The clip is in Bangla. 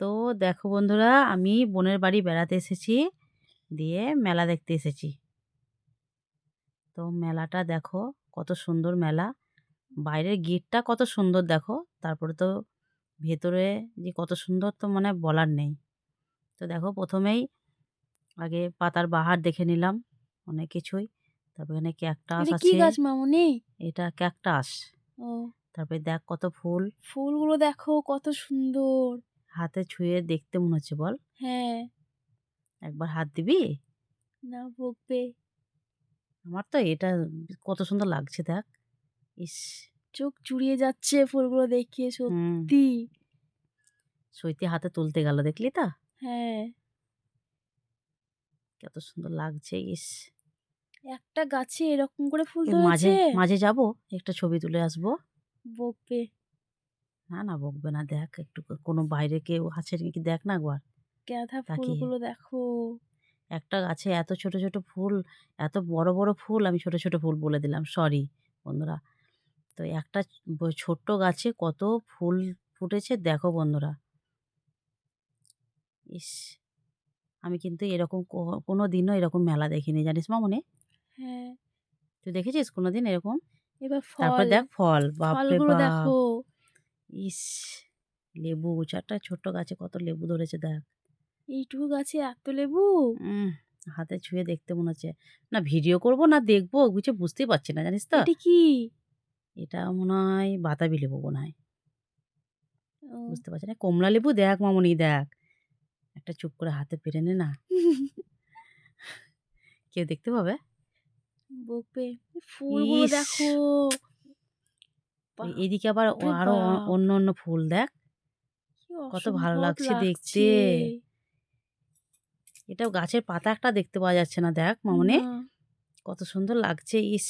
তো দেখো বন্ধুরা, আমি বোনের বাড়ি বেড়াতে এসেছি, দিয়ে মেলা দেখতে এসেছি। তো মেলাটা দেখো, কত সুন্দর মেলা। বাইরের গেটটা কত সুন্দর দেখো, তারপরে তো ভেতরে যে কত সুন্দর, তো মানে বলার নেই। তো দেখো, প্রথমেই আগে পাতার বাহার দেখে নিলাম, অনেক কিছুই। তারপর এখানে ক্যাকটাস এটা কি আছে, গাছ মামুনি? এটা ক্যাকটাস। ও, তারপরে দেখ কত ফুল, ফুলগুলো দেখো কত সুন্দর। হাতে ছুঁয়ে দেখতে মনে হচ্ছে, বল হ্যাঁ, একবার হাত দিবি? না বকবে। আমার তো এটা কত সুন্দর লাগছে, দেখ। ইস! চোখ জুড়িয়ে যাচ্ছে ফুলগুলো দেখে, হুম, সত্যি। সইতে হাতে তুলতে গেল, দেখলি তো? হ্যাঁ, কত সুন্দর লাগছে, ইস! একটা গাছে এরকম করে ফুল মাঝে ধরেছে। মাঝে যাবো, একটা ছবি তুলে আসবো। বকবে। না না, বকবে না, দেখ একটু, কোনো বাইরে কেউ আছে নাকি দেখ না একবার গাঁদা তাকিয়ে। ফুলগুলো দেখো। একটা গাছে এত ছোট ছোট ফুল, এত বড় বড় ফুল, আমি ছোট ছোট ফুল বলে দিলাম, সরি বন্ধুরা। তো একটা ছোট্ট গাছে কত ফুল ফুটেছে দেখো বন্ধুরা। ইস! আমি কিন্তু এরকম কোনো দিনও এরকম মেলা দেখিনি, জানিস মামুনি? হ্যাঁ, তুই দেখেছিস কোনোদিন এরকম? এবার তারপর ফল, দেখ ফল, বাপরে ফলগুলো দেখো। বাপ! ইস! লেবু, একটা ছোট্ট গাছে কত লেবু ধরেছে দেখ। এইটুকু গাছে এত লেবু। উম হাতে ছুঁয়ে দেখতে মনে হচ্ছে। না ভিডিও করব না দেখবো কিছু বুঝতেই পারছি না, জানিস তো? এটা কি? এটা মনে হয় বাতাবি লেবু মনে হয়। ও। বুঝতে পারছি না। কমলা লেবু দেখ মামুনি দেখ। একটা চুপ করে হাতে পেড়ে নে না। কেউ দেখতে পাবে? বকবে। ফুলগুলো ইস! দেখো। এদিকে আবার বাপরে আরো বাপ! অন্য অন্য ফুল দেখ। কি কত ভালো অসম্ভব লাগছে দেখতে। লাগছে। এটাও গাছের পাতা একটা দেখতে পাওয়া যাচ্ছে না, দেখ মামুনি। না, কত সুন্দর লাগছে, ইস!